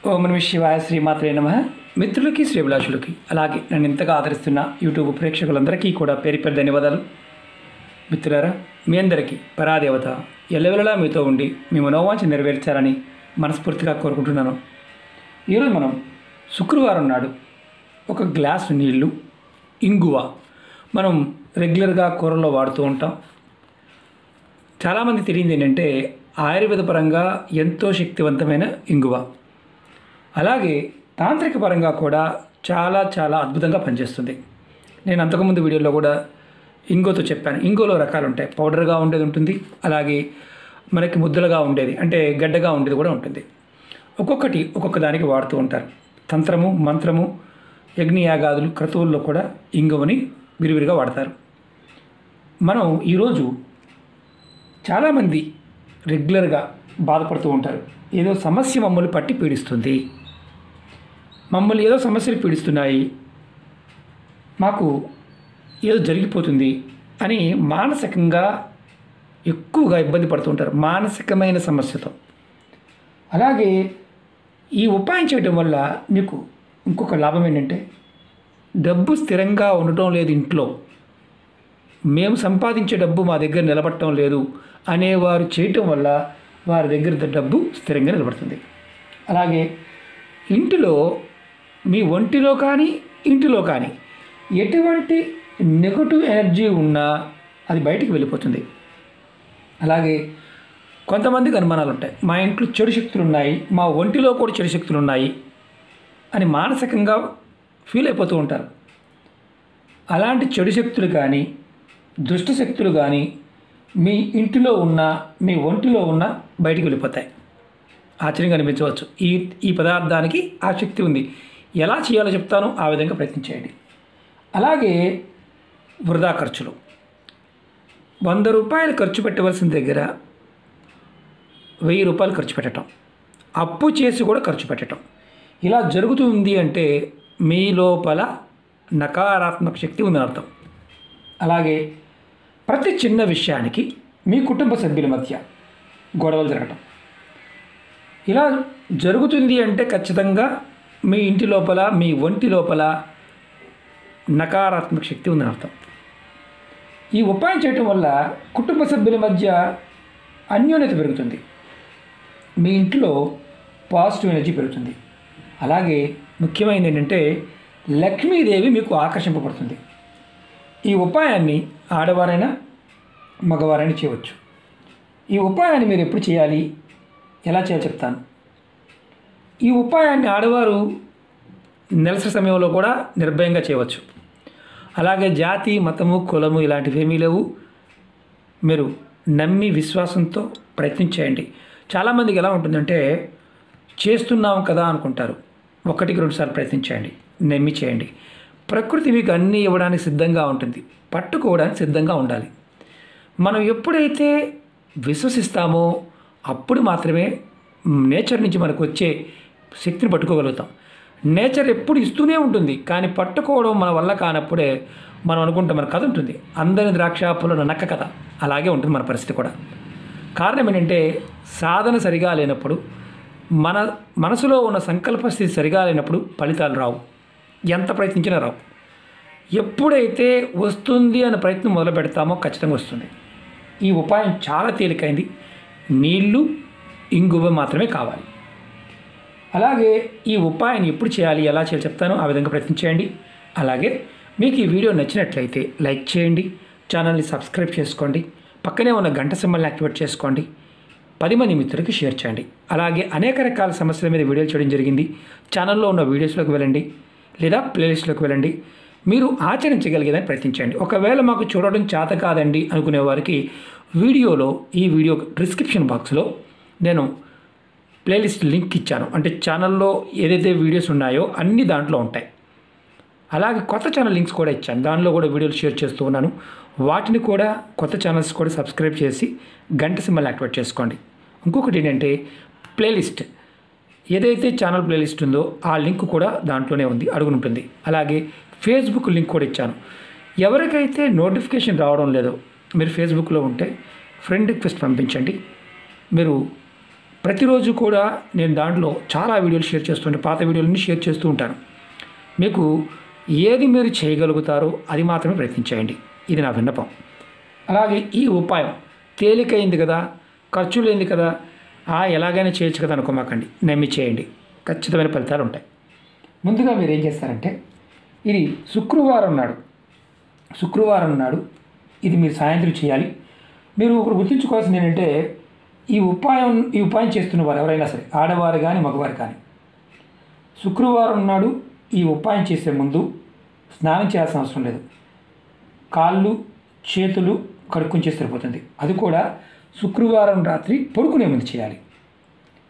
ఓం నమః శివాయ శ్రీమాత్రే నమః. మిత్రులకి శ్రీభిలాషులకి అలాగే నన్ను ఇంతగా ఆదరిస్తున్న యూట్యూబ్ ప్రేక్షకులందరికీ కూడా పేరు పేరు ధన్యవాదాలు. మిత్రులారా, మీ అందరికీ పరాదేవత ఎల్లవెల్లలా మీతో ఉండి మీ మనోవాంఛ నెరవేర్చాలని మనస్ఫూర్తిగా కోరుకుంటున్నాను. ఈరోజు మనం శుక్రవారం నాడు ఒక గ్లాసు నీళ్లు, ఇంగువ మనం రెగ్యులర్గా కూరల్లో వాడుతూ ఉంటాం. చాలామంది తెలియంది ఏంటంటే ఆయుర్వేద పరంగా ఎంతో శక్తివంతమైన ఇంగువ, అలాగే తాంత్రిక పరంగా కూడా చాలా చాలా అద్భుతంగా పనిచేస్తుంది. నేను అంతకుముందు వీడియోలో కూడా ఇంగువతో చెప్పాను. ఇంగువలో రకాలు ఉంటాయి. పౌడర్గా ఉండేది ఉంటుంది, అలాగే మనకి ముద్దలుగా ఉండేది అంటే గడ్డగా ఉండేది కూడా ఉంటుంది. ఒక్కొక్కటి ఒక్కొక్క దానికి వాడుతూ ఉంటారు. తంత్రము, మంత్రము, యజ్ఞయాగాదులు, క్రతువుల్లో కూడా ఇంగువని విరివిరిగా వాడతారు. మనం ఈరోజు చాలామంది రెగ్యులర్గా బాధపడుతూ ఉంటారు. ఏదో సమస్య మమ్మల్ని పట్టి పీడిస్తుంది, మమ్మల్ని ఏదో సమస్యలు పీడిస్తున్నాయి, మాకు ఏదో జరిగిపోతుంది అని మానసికంగా ఎక్కువగా ఇబ్బంది పడుతుంటారు, మానసికమైన సమస్యతో. అలాగే ఈ ఉపాయం చేయడం వల్ల మీకు ఇంకొక లాభం ఏంటంటే డబ్బు స్థిరంగా ఉండటం లేదు ఇంట్లో, మేము సంపాదించే డబ్బు మా దగ్గర నిలబడటం లేదు అనేవారు చేయటం వల్ల వారి దగ్గర డబ్బు స్థిరంగా నిలబడుతుంది. అలాగే ఇంటిలో మీ ఒంటిలో కానీ ఇంటిలో కానీ ఎటువంటి నెగటివ్ ఎనర్జీ ఉన్నా అది బయటికి వెళ్ళిపోతుంది. అలాగే కొంతమందికి అనుమానాలు ఉంటాయి, మా ఇంట్లో చెడు శక్తులు ఉన్నాయి, మా ఒంటిలో కూడా చెడు శక్తులు ఉన్నాయి అని మానసికంగా ఫీల్ అయిపోతూ ఉంటారు. అలాంటి చెడు శక్తులు కానీ దుష్ట శక్తులు కానీ మీ ఇంటిలో ఉన్న మీ ఒంటిలో ఉన్న బయటికి వెళ్ళిపోతాయి. ఆశ్చర్యంగా అనిపించవచ్చు. ఈ పదార్థానికి ఆ శక్తి ఉంది. ఎలా చేయాలో చెప్తానో ఆ విధంగా ప్రయత్నించేయండి. అలాగే వృధా ఖర్చులు, 100 రూపాయలు ఖర్చు పెట్టవలసిన దగ్గర 1000 రూపాయలు ఖర్చు పెట్టడం, అప్పు చేసి కూడా ఖర్చు పెట్టడం, ఇలా జరుగుతుంది అంటే మీ లోపల నకారాత్మక శక్తి ఉందని అర్థం. అలాగే ప్రతి చిన్న విషయానికి మీ కుటుంబ సభ్యుల మధ్య గొడవలు జరగటం, ఇలా జరుగుతుంది అంటే ఖచ్చితంగా మీ ఇంటి లోపల మీ ఒంటి లోపల నకారాత్మక శక్తి ఉందని అర్థం. ఈ ఉపాయం చేయటం వల్ల కుటుంబ సభ్యుల మధ్య అన్యోన్యత పెరుగుతుంది, మీ ఇంట్లో పాజిటివ్ ఎనర్జీ పెరుగుతుంది. అలాగే ముఖ్యమైనది ఏంటంటే లక్ష్మీదేవి మీకు ఆకర్షింపబడుతుంది. ఈ ఉపాయాన్ని ఆడవారైనా మగవారైనా చేయవచ్చు. ఈ ఉపాయాన్ని మీరు ఎప్పుడు చేయాలి, ఎలా చేయాలో చెప్తాను. ఈ ఉపాయాన్ని ఆడవారు నెలసరి సమయంలో కూడా నిర్భయంగా చేయవచ్చు. అలాగే జాతి, మతము, కులము ఇలాంటివి ఏమీ లేవు. మీరు నమ్మి విశ్వాసంతో ప్రయత్నించేయండి. చాలామందికి ఎలా ఉంటుందంటే చేస్తున్నాం కదా అనుకుంటారు. 1-2 సార్లు ప్రయత్నించేయండి, నమ్మి చేయండి. ప్రకృతి మీకు అన్నీ ఇవ్వడానికి సిద్ధంగా ఉంటుంది, పట్టుకోవడానికి సిద్ధంగా ఉండాలి. మనం ఎప్పుడైతే విశ్వసిస్తామో అప్పుడు మాత్రమే నేచర్ నుంచి మనకు వచ్చే శక్తిని పట్టుకోగలుగుతాం. నేచర్ ఎప్పుడు ఇస్తూనే ఉంటుంది, కానీ పట్టుకోవడం మన వల్ల కానప్పుడే మనం అనుకుంటాం మన కథ ఉంటుంది. అందరి ద్రాక్ష పొలను నక్క కథ అలాగే ఉంటుంది మన పరిస్థితి కూడా. కారణం ఏంటంటే సాధన సరిగా లేనప్పుడు, మన మనసులో ఉన్న సంకల్ప స్థితి సరిగా లేనప్పుడు ఫలితాలు రావు, ఎంత ప్రయత్నించినా రావు. ఎప్పుడైతే వస్తుంది అనే ప్రయత్నం మొదలు పెడతామో ఖచ్చితంగా వస్తుంది. ఈ ఉపాయం చాలా తేలికైంది. నీళ్లు, ఇంగువ మాత్రమే కావాలి. అలాగే ఈ ఉపాయాన్ని ఎప్పుడు చేయాలి, ఎలా చేయాలి చెప్తానో ఆ విధంగా ప్రయత్నించేయండి. అలాగే మీకు ఈ వీడియో నచ్చినట్లయితే లైక్ చేయండి, ఛానల్ని సబ్స్క్రైబ్ చేసుకోండి, పక్కనే ఉన్న గంట సింబల్ని యాక్టివేట్ చేసుకోండి, 10 మంది మిత్రులకి షేర్ చేయండి. అలాగే అనేక రకాల సమస్యల మీద వీడియోలు చేయడం జరిగింది. ఛానల్లో ఉన్న వీడియోస్లోకి వెళ్ళండి లేదా ప్లేలిస్ట్లోకి వెళ్ళండి. మీరు ఆచరించగలిగేదని ప్రయత్నించండి. ఒకవేళ మాకు చూడడం చేత కాదండి అనుకునే వారికి ఈ వీడియో డిస్క్రిప్షన్ బాక్స్లో నేను ప్లేలిస్ట్ లింక్ ఇచ్చాను. అంటే ఛానల్లో ఏదైతే వీడియోస్ ఉన్నాయో అన్నీ దాంట్లో ఉంటాయి. అలాగే కొత్త ఛానల్ లింక్స్ కూడా ఇచ్చాను, దానిలో కూడా వీడియోలు షేర్ చేస్తూ ఉన్నాను. వాటిని కూడా కొత్త ఛానల్స్ కూడా సబ్స్క్రైబ్ చేసి గంట సింబల్ యాక్టివేట్ చేసుకోండి. ఇంకొకటి ఏంటంటే ప్లేలిస్ట్, ఏదైతే ఛానల్ ప్లేలిస్ట్ ఉందో ఆ లింక్ కూడా దాంట్లోనే ఉంది, అడుగునుంటుంది. అలాగే ఫేస్బుక్ లింక్ కూడా ఇచ్చాను. ఎవరికైతే నోటిఫికేషన్ రావడం లేదో మీరు ఫేస్బుక్లో ఉంటే ఫ్రెండ్ రిక్వెస్ట్ పంపించండి. మీరు ప్రతిరోజు కూడా నేను దాంట్లో చాలా వీడియోలు షేర్ చేస్తుంటాను, పాత వీడియోలన్నీ షేర్ చేస్తూ ఉంటాను. మీకు ఏది మీరు చేయగలుగుతారో అది మాత్రమే ప్రయత్నించేయండి. ఇది నా విన్నపం. అలాగే ఈ ఉపాయం తేలికైంది కదా, ఖర్చు లేనిది కదా, ఎలాగైనా చేయొచ్చు కదా అనుకోమాకండి. నమ్మి చేయండి, ఖచ్చితమైన ఫలితాలు ఉంటాయి. ముందుగా మీరు ఏం చేస్తారంటే, ఇది శుక్రవారం నాడు ఇది మీరు సాయంత్రం చేయాలి. మీరు ఒకరు గుర్తుంచుకోవాల్సింది ఏంటంటే, ఈ ఉపాయం చేస్తున్న వారు ఎవరైనా సరే, ఆడవారు కానీ మగవారు కానీ, శుక్రవారం నాడు ఈ ఉపాయం చేసే ముందు స్నానం చేయాల్సిన అవసరం లేదు. కాళ్ళు చేతులు కడుక్కొని చేస్తే సరిపోతుంది. అది కూడా శుక్రవారం రాత్రి పడుకునే ముందు చేయాలి.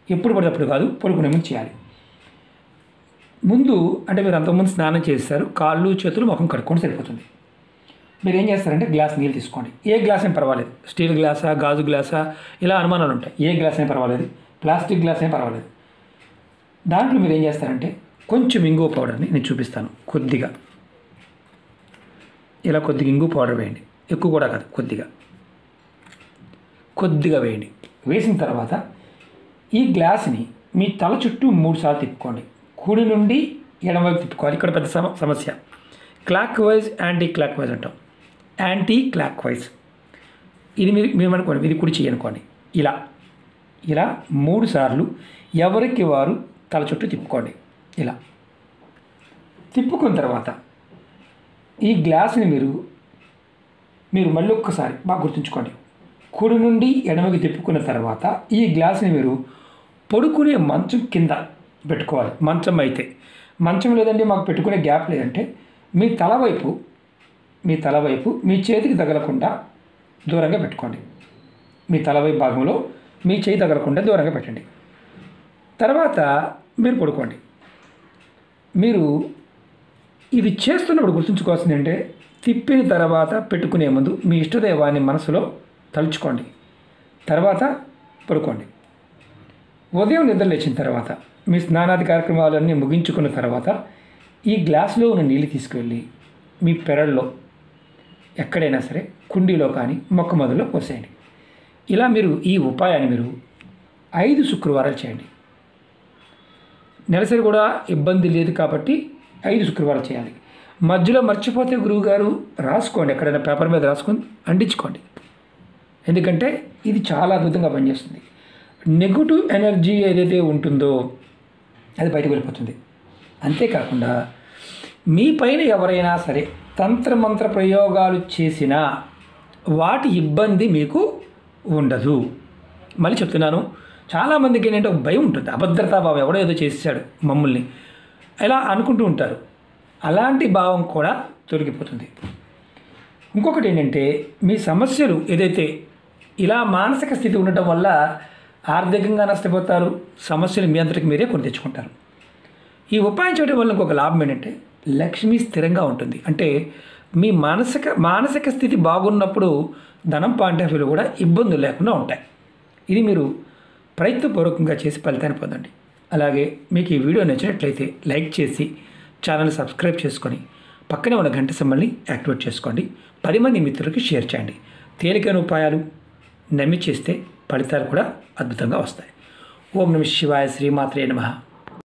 ఎప్పుడు పడినప్పుడు కాదు, పడుకునే ముందు చేయాలి. ముందు అంటే మీరు అంతకుముందు స్నానం చేస్తారు, కాళ్ళు చేతులు ముఖం కడుక్కొని సరిపోతుంది. మీరు ఏం చేస్తారంటే గ్లాస్ నీళ్ళు తీసుకోండి. ఏ గ్లాస్ అయినా పర్వాలేదు, స్టీల్ గ్లాసా గాజు గ్లాసా ఇలా అనుమానాలు ఉంటాయి. ఏ గ్లాస్ అయినా పర్వాలేదు, ప్లాస్టిక్ గ్లాస్ అయినా పర్వాలేదు. దాంట్లో మీరు ఏం చేస్తారంటే కొంచెం ఇంగువ పౌడర్ని నేను చూపిస్తాను. కొద్దిగా ఇంగువ పౌడర్ వేయండి. ఎక్కువ కూడా కాదు, కొద్దిగా వేయండి. వేసిన తర్వాత ఈ గ్లాస్ని మీ తల చుట్టూ 3 సార్లు తిప్పుకోండి. కుడి నుండి ఎడమవైపు తిప్పుకోవాలి. ఇక్కడ పెద్ద సమస్య, clock wise anti clock wise అంటాం. యాంటీ క్లాక్ వైజ్ ఇది మీరు అనుకోండి, ఇది కుడి చెయ్యి అనుకోండి. ఇలా 3 సార్లు ఎవరికి వారు తల చుట్టూ తిప్పుకోండి. ఇలా తిప్పుకున్న తర్వాత ఈ గ్లాసుని మీరు మళ్ళీ ఒక్కసారి బాగా గుర్తుంచుకోండి. కుడి నుండి ఎడమకి తిప్పుకున్న తర్వాత ఈ గ్లాసుని మీరు పడుకునే మంచం కింద పెట్టుకోవాలి. మంచం లేదండి, మాకు పెట్టుకునే గ్యాప్ లేదంటే మీ తలవైపు మీ చేతికి తగలకుండా దూరంగా పెట్టుకోండి. మీ తలవైపు భాగంలో మీ చేయి తగలకుండా దూరంగా పెట్టండి. తర్వాత మీరు పడుకోండి. మీరు ఇది చేస్తున్నప్పుడు గుర్తుంచుకోవాల్సింది అంటే, తిప్పిన తర్వాత పెట్టుకునే ముందు మీ ఇష్టదైవాన్ని మనసులో తలుచుకోండి. తర్వాత పడుకోండి. ఉదయం నిద్ర లేచిన తర్వాత మీ స్నానాది కార్యక్రమాలన్నీ ముగించుకున్న తర్వాత ఈ గ్లాసులో ఉన్న నీళ్ళు తీసుకువెళ్ళి మీ పెరల్లో ఎక్కడైనా సరే కుండీలో కానీ మొక్క మొదల్లో పోసేయండి. ఇలా మీరు ఈ ఉపాయాన్ని 5 శుక్రవారాలు చేయండి. నెలసరి కూడా ఇబ్బంది లేదు కాబట్టి 5 శుక్రవారాలు చేయాలి. మధ్యలో మర్చిపోతే గురువుగారు రాసుకోండి, ఎక్కడైనా పేపర్ మీద రాసుకొని అంటించుకోండి. ఎందుకంటే ఇది చాలా అద్భుతంగా పనిచేస్తుంది. నెగటివ్ ఎనర్జీ ఏదైతే ఉంటుందో అది బయటకు వెళ్ళిపోతుంది. అంతేకాకుండా మీ పైన ఎవరైనా సరే తంత్రమంత్ర ప్రయోగాలు చేసినా వాటి ఇబ్బంది మీకు ఉండదు. మళ్ళీ చెప్తున్నాను, చాలామందికి ఏంటంటే ఒక భయం ఉంటుంది, అభద్రతా భావం, ఎవడో ఏదో చేశాడు మమ్మల్ని ఇలా అనుకుంటూ ఉంటారు. అలాంటి భావం కూడా తొలగిపోతుంది. ఇంకొకటి ఏంటంటే, మీ సమస్యలు ఏదైతే ఇలా మానసిక స్థితి ఉండటం వల్ల ఆర్థికంగా నష్టపోతారు, సమస్యలు మీ అంతటికి మీరే కొని తెచ్చుకుంటారు. ఈ ఉపాయం చేయడం వల్ల ఇంకొక లాభం ఏంటంటే, లక్ష్మి స్థిరంగా ఉంటుంది. అంటే మీ మానసిక స్థితి బాగున్నప్పుడు ధనం పాంటవ్యులు కూడా ఇబ్బందులు లేకుండా ఉంటాయి. ఇది మీరు ప్రయత్నపూర్వకంగా చేసి ఫలితాన్ని పొందండి. అలాగే మీకు ఈ వీడియో నచ్చినట్లయితే లైక్ చేసి ఛానల్ సబ్స్క్రైబ్ చేసుకొని పక్కనే ఉన్న గంట సింబల్ని యాక్టివేట్ చేసుకోండి. 10 మంది మిత్రులకి షేర్ చేయండి. తేలికైన ఉపాయాలు నమ్మి చేస్తే ఫలితాలు కూడా అద్భుతంగా వస్తాయి. ఓం నమః శివాయ. శ్రీమాత్రే నమః.